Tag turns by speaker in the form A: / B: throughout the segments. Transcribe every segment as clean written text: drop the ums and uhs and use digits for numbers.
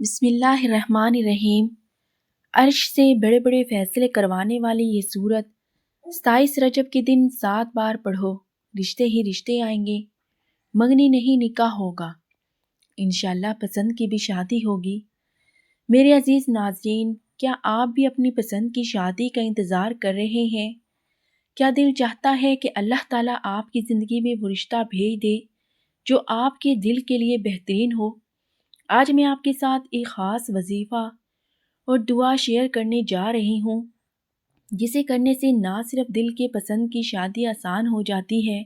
A: بسم اللہ الرحمن الرحیم۔ عرش سے بڑے بڑے فیصلے کروانے والی یہ سورت 27 رجب کے دن 7 بار پڑھو، رشتے ہی رشتے آئیں گے، منگنی نہیں نکاح ہوگا، انشاءاللہ پسند کی بھی شادی ہوگی۔ میرے عزیز ناظرین، کیا آپ بھی اپنی پسند کی شادی کا انتظار کر رہے ہیں؟ کیا دل چاہتا ہے کہ اللہ تعالیٰ آپ کی زندگی میں وہ رشتہ بھیج دے جو آپ کے دل کے لیے بہترین ہو؟ آج میں آپ کے ساتھ ایک خاص وظیفہ اور دعا شیئر کرنے جا رہی ہوں، جسے کرنے سے نہ صرف دل کے پسند کی شادی آسان ہو جاتی ہے،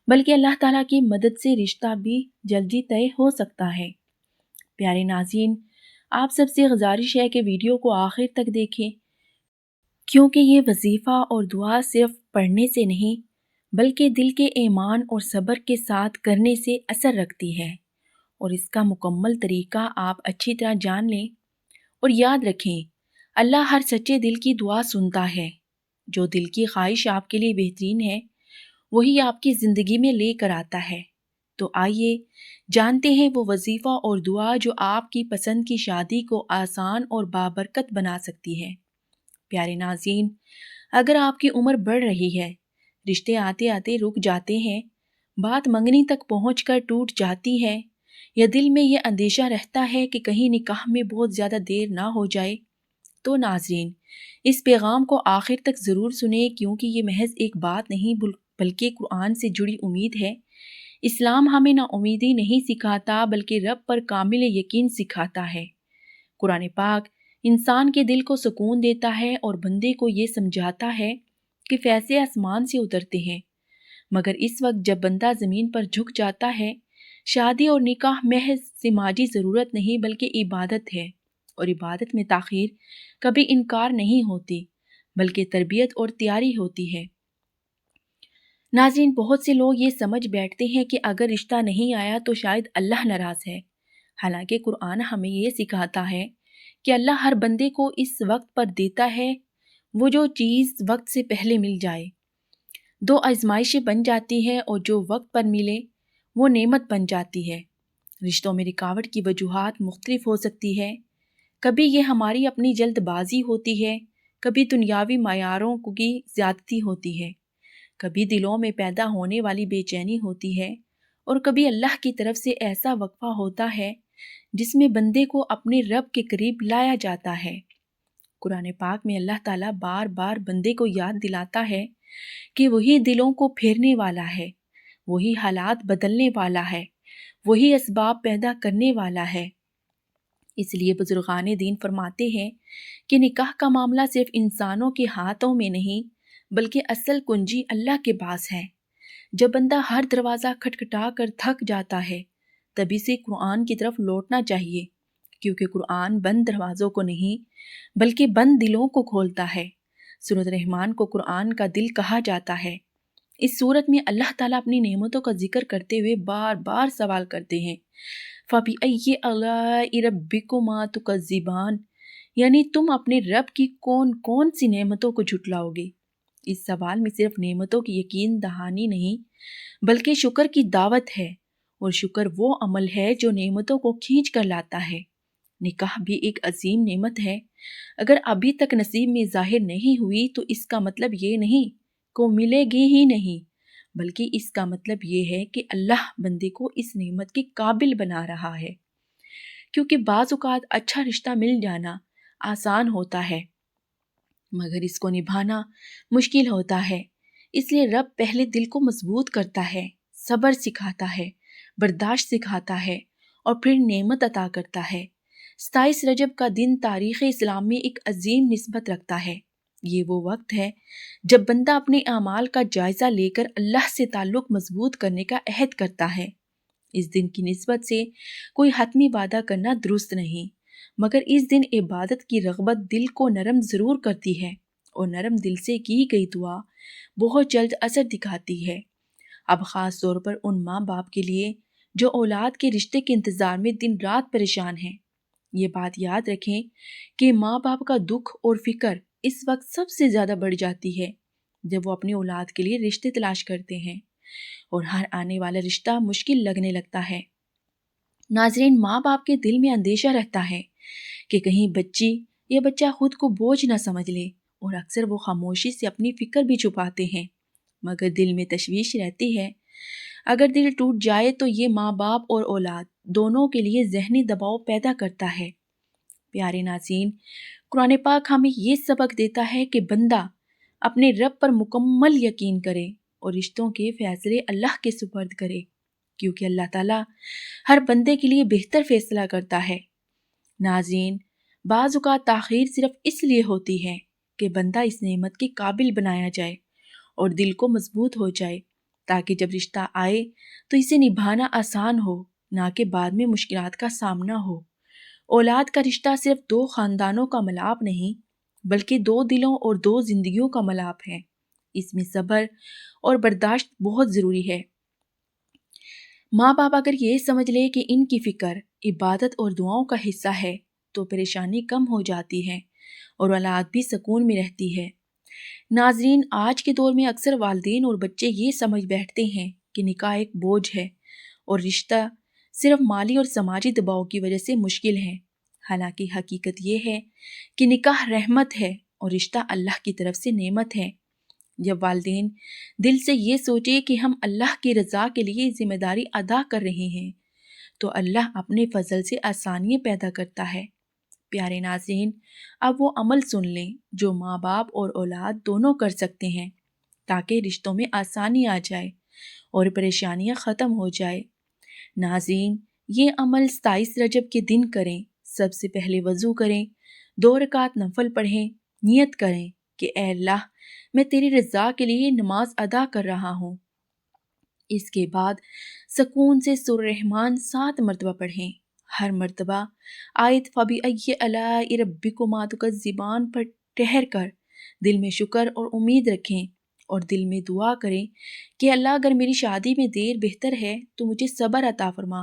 A: بلکہ اللہ تعالیٰ کی مدد سے رشتہ بھی جلدی طے ہو سکتا ہے۔ پیارے ناظرین، آپ سب سے گزارش ہے کہ ویڈیو کو آخر تک دیکھیں، کیونکہ یہ وظیفہ اور دعا صرف پڑھنے سے نہیں، بلکہ دل کے ایمان اور صبر کے ساتھ کرنے سے اثر رکھتی ہے، اور اس کا مکمل طریقہ آپ اچھی طرح جان لیں اور یاد رکھیں، اللہ ہر سچے دل کی دعا سنتا ہے۔ جو دل کی خواہش آپ کے لیے بہترین ہے، وہی آپ کی زندگی میں لے کر آتا ہے۔ تو آئیے جانتے ہیں وہ وظیفہ اور دعا جو آپ کی پسند کی شادی کو آسان اور بابرکت بنا سکتی ہے۔ پیارے ناظرین، اگر آپ کی عمر بڑھ رہی ہے، رشتے آتے آتے رک جاتے ہیں، بات منگنی تک پہنچ کر ٹوٹ جاتی ہے، یا دل میں یہ اندیشہ رہتا ہے کہ کہیں نکاح میں بہت زیادہ دیر نہ ہو جائے، تو ناظرین اس پیغام کو آخر تک ضرور سنیں، کیونکہ یہ محض ایک بات نہیں بلکہ قرآن سے جڑی امید ہے۔ اسلام ہمیں نا امیدی نہیں سکھاتا، بلکہ رب پر کامل یقین سکھاتا ہے۔ قرآن پاک انسان کے دل کو سکون دیتا ہے اور بندے کو یہ سمجھاتا ہے کہ فیصلے آسمان سے اترتے ہیں، مگر اس وقت جب بندہ زمین پر جھک جاتا ہے، شادی اور نکاح محض سماجی ضرورت نہیں بلکہ عبادت ہے، اور عبادت میں تاخیر کبھی انکار نہیں ہوتی بلکہ تربیت اور تیاری ہوتی ہے۔ ناظرین، بہت سے لوگ یہ سمجھ بیٹھتے ہیں کہ اگر رشتہ نہیں آیا تو شاید اللہ ناراض ہے، حالانکہ قرآن ہمیں یہ سکھاتا ہے کہ اللہ ہر بندے کو اس وقت پر دیتا ہے وہ جو چیز وقت سے پہلے مل جائے۔ دو آزمائشیں بن جاتی ہیں، اور جو وقت پر ملے وہ نعمت بن جاتی ہے۔ رشتوں میں رکاوٹ کی وجوہات مختلف ہو سکتی ہے، کبھی یہ ہماری اپنی جلد بازی ہوتی ہے، کبھی دنیاوی معیاروں کی زیادتی ہوتی ہے، کبھی دلوں میں پیدا ہونے والی بے چینی ہوتی ہے، اور کبھی اللہ کی طرف سے ایسا وقفہ ہوتا ہے جس میں بندے کو اپنے رب کے قریب لایا جاتا ہے۔ قرآن پاک میں اللہ تعالیٰ بار بار بندے کو یاد دلاتا ہے کہ وہی دلوں کو پھیرنے والا ہے، وہی حالات بدلنے والا ہے، وہی اسباب پیدا کرنے والا ہے۔ اس لیے بزرگان دین فرماتے ہیں کہ نکاح کا معاملہ صرف انسانوں کے ہاتھوں میں نہیں بلکہ اصل کنجی اللہ کے پاس ہے۔ جب بندہ ہر دروازہ کھٹکھٹا کر تھک جاتا ہے، تبھی سے قرآن کی طرف لوٹنا چاہیے، کیونکہ قرآن بند دروازوں کو نہیں بلکہ بند دلوں کو کھولتا ہے۔ سورۃ الرحمن کو قرآن کا دل کہا جاتا ہے۔ اس سورت میں اللہ تعالیٰ اپنی نعمتوں کا ذکر کرتے ہوئے بار بار سوال کرتے ہیں، فَبِأَيِّ آلَاءِ رَبِّكُمَا تُكَذِّبَانِ، یعنی تم اپنے رب کی کون کون سی نعمتوں کو جھٹلاؤ گے۔ اس سوال میں صرف نعمتوں کی یقین دہانی نہیں بلکہ شکر کی دعوت ہے، اور شکر وہ عمل ہے جو نعمتوں کو کھینچ کر لاتا ہے۔ نکاح بھی ایک عظیم نعمت ہے، اگر ابھی تک نصیب میں ظاہر نہیں ہوئی تو اس کا مطلب یہ نہیں کہ ملے گی ہی نہیں، بلکہ اس کا مطلب یہ ہے کہ اللہ بندے کو اس نعمت کے قابل بنا رہا ہے، کیونکہ بعض اوقات اچھا رشتہ مل جانا آسان ہوتا ہے مگر اس کو نبھانا مشکل ہوتا ہے۔ اس لیے رب پہلے دل کو مضبوط کرتا ہے، صبر سکھاتا ہے، برداشت سکھاتا ہے، اور پھر نعمت عطا کرتا ہے۔ 27 رجب کا دن تاریخ اسلام میں ایک عظیم نسبت رکھتا ہے۔ یہ وہ وقت ہے جب بندہ اپنے اعمال کا جائزہ لے کر اللہ سے تعلق مضبوط کرنے کا عہد کرتا ہے۔ اس دن کی نسبت سے کوئی حتمی وعدہ کرنا درست نہیں، مگر اس دن عبادت کی رغبت دل کو نرم ضرور کرتی ہے، اور نرم دل سے کی گئی دعا بہت جلد اثر دکھاتی ہے۔ اب خاص طور پر ان ماں باپ کے لیے جو اولاد کے رشتے کے انتظار میں دن رات پریشان ہیں، یہ بات یاد رکھیں کہ ماں باپ کا دکھ اور فکر اس وقت سب سے زیادہ بڑھ جاتی ہے جب وہ اپنی اولاد کے لیے رشتے تلاش کرتے ہیں، اور ہر آنے والا رشتہ مشکل لگنے لگتا ہے۔ ناظرین، ماں باپ کے دل میں اندیشہ رہتا ہے کہ کہیں بچی یا بچہ خود کو بوجھ نہ سمجھ لے، اور اکثر وہ خاموشی سے اپنی فکر بھی چھپاتے ہیں، مگر دل میں تشویش رہتی ہے۔ اگر دل ٹوٹ جائے تو یہ ماں باپ اور اولاد دونوں کے لیے ذہنی دباؤ پیدا کرتا ہے۔ پیارے ناظرین، قرآن پاک ہمیں یہ سبق دیتا ہے کہ بندہ اپنے رب پر مکمل یقین کرے اور رشتوں کے فیصلے اللہ کے سپرد کرے، کیونکہ اللہ تعالیٰ ہر بندے کے لیے بہتر فیصلہ کرتا ہے۔ ناظرین، بعض اوقات تاخیر صرف اس لیے ہوتی ہے کہ بندہ اس نعمت کے قابل بنایا جائے اور دل کو مضبوط ہو جائے، تاکہ جب رشتہ آئے تو اسے نبھانا آسان ہو، نہ کہ بعد میں مشکلات کا سامنا ہو۔ اولاد کا رشتہ صرف دو خاندانوں کا ملاپ نہیں، بلکہ دو دلوں اور دو زندگیوں کا ملاپ ہے۔ اس میں صبر اور برداشت بہت ضروری ہے۔ ماں باپ اگر یہ سمجھ لے کہ ان کی فکر عبادت اور دعاؤں کا حصہ ہے تو پریشانی کم ہو جاتی ہے اور اولاد بھی سکون میں رہتی ہے۔ ناظرین، آج کے دور میں اکثر والدین اور بچے یہ سمجھ بیٹھتے ہیں کہ نکاح ایک بوجھ ہے اور رشتہ صرف مالی اور سماجی دباؤ کی وجہ سے مشکل ہے، حالانکہ حقیقت یہ ہے کہ نکاح رحمت ہے اور رشتہ اللہ کی طرف سے نعمت ہے۔ جب والدین دل سے یہ سوچے کہ ہم اللہ کی رضا کے لیے ذمہ داری ادا کر رہے ہیں تو اللہ اپنے فضل سے آسانیاں پیدا کرتا ہے۔ پیارے ناظرین، اب وہ عمل سن لیں جو ماں باپ اور اولاد دونوں کر سکتے ہیں تاکہ رشتوں میں آسانی آ جائے اور پریشانیاں ختم ہو جائے۔ ناظرین، یہ عمل 27 رجب کے دن کریں۔ سب سے پہلے وضو کریں، 2 رکعت نفل پڑھیں، نیت کریں کہ اے اللہ، میں تیری رضا کے لیے نماز ادا کر رہا ہوں۔ اس کے بعد سکون سے سورہ رحمان 7 مرتبہ پڑھیں۔ ہر مرتبہ آیت فَبِأَيِّ آلَاءِ رَبِّكُمَا تُكَذِّبَانِ پر ٹھہر کر دل میں شکر اور امید رکھیں اور دل میں دعا کریں کہ اللہ، اگر میری شادی میں دیر بہتر ہے تو مجھے صبر عطا فرما،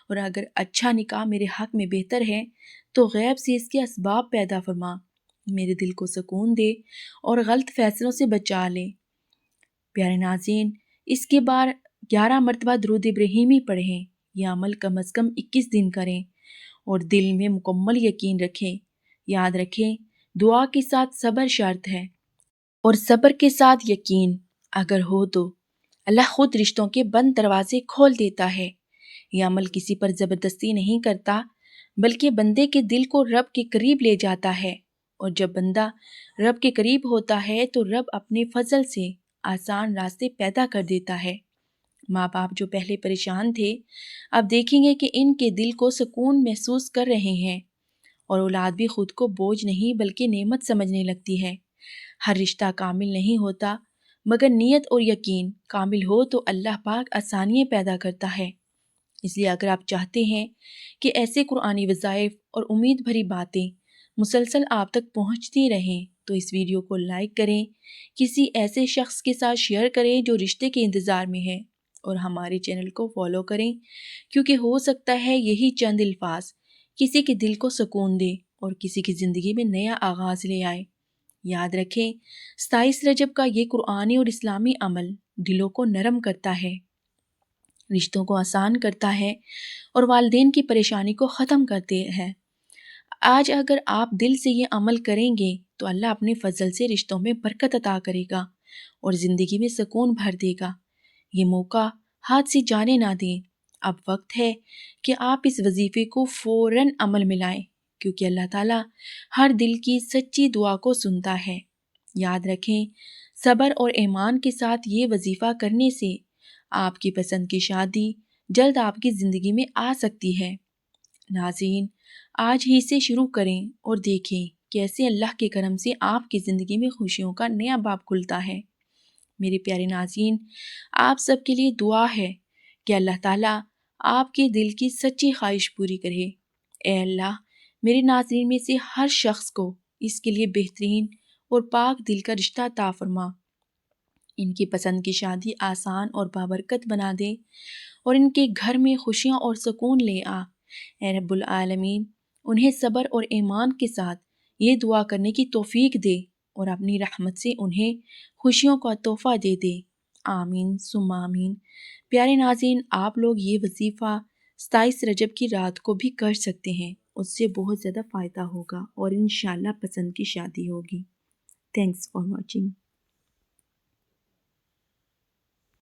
A: اور اگر اچھا نکاح میرے حق میں بہتر ہے تو غیب سے اس کے اسباب پیدا فرما، میرے دل کو سکون دے اور غلط فیصلوں سے بچا لے۔ پیارے ناظرین، اس کے بعد 11 مرتبہ درود ابراہیمی پڑھیں۔ یہ عمل کم از کم 21 دن کریں اور دل میں مکمل یقین رکھیں۔ یاد رکھیں، دعا کے ساتھ صبر شرط ہے اور صبر کے ساتھ یقین اگر ہو تو اللہ خود رشتوں کے بند دروازے کھول دیتا ہے۔ یہ عمل کسی پر زبردستی نہیں کرتا، بلکہ بندے کے دل کو رب کے قریب لے جاتا ہے، اور جب بندہ رب کے قریب ہوتا ہے تو رب اپنے فضل سے آسان راستے پیدا کر دیتا ہے۔ ماں باپ جو پہلے پریشان تھے اب دیکھیں گے کہ ان کے دل کو سکون محسوس کر رہے ہیں، اور اولاد بھی خود کو بوجھ نہیں بلکہ نعمت سمجھنے لگتی ہے۔ ہر رشتہ کامل نہیں ہوتا، مگر نیت اور یقین کامل ہو تو اللہ پاک آسانیاں پیدا کرتا ہے۔ اس لیے اگر آپ چاہتے ہیں کہ ایسے قرآنی وظائف اور امید بھری باتیں مسلسل آپ تک پہنچتی رہیں تو اس ویڈیو کو لائک کریں، کسی ایسے شخص کے ساتھ شیئر کریں جو رشتے کے انتظار میں ہے، اور ہمارے چینل کو فالو کریں، کیونکہ ہو سکتا ہے یہی چند الفاظ کسی کے دل کو سکون دے اور کسی کی زندگی میں نیا آغاز لے آئے۔ یاد رکھیں، 27 رجب کا یہ قرآنی اور اسلامی عمل دلوں کو نرم کرتا ہے، رشتوں کو آسان کرتا ہے اور والدین کی پریشانی کو ختم کرتے ہیں۔ آج اگر آپ دل سے یہ عمل کریں گے تو اللہ اپنے فضل سے رشتوں میں برکت عطا کرے گا اور زندگی میں سکون بھر دے گا۔ یہ موقع ہاتھ سے جانے نہ دیں۔ اب وقت ہے کہ آپ اس وظیفے کو فوراً عمل میں لائیں، کیونکہ اللہ تعالیٰ ہر دل کی سچی دعا کو سنتا ہے۔ یاد رکھیں، صبر اور ایمان کے ساتھ یہ وظیفہ کرنے سے آپ کی پسند کی شادی جلد آپ کی زندگی میں آ سکتی ہے۔ ناظرین، آج ہی سے شروع کریں اور دیکھیں کیسے اللہ کے کرم سے آپ کی زندگی میں خوشیوں کا نیا باب کھلتا ہے۔ میرے پیارے ناظرین، آپ سب کے لیے دعا ہے کہ اللہ تعالیٰ آپ کے دل کی سچی خواہش پوری کرے۔ اے اللہ، میرے ناظرین میں سے ہر شخص کو اس کے لیے بہترین اور پاک دل کا رشتہ عطا فرما، ان کی پسند کی شادی آسان اور بابرکت بنا دے اور ان کے گھر میں خوشیاں اور سکون لے آ۔ اے رب العالمین، انہیں صبر اور ایمان کے ساتھ یہ دعا کرنے کی توفیق دے اور اپنی رحمت سے انہیں خوشیوں کا تحفہ دے دے۔ آمین ثم آمین۔ پیارے ناظرین، آپ لوگ یہ وظیفہ 27 رجب کی رات کو بھی کر سکتے ہیں، اس سے بہت زیادہ فائدہ ہوگا اور انشاءاللہ پسند کی شادی ہوگی۔ Thanks for watching.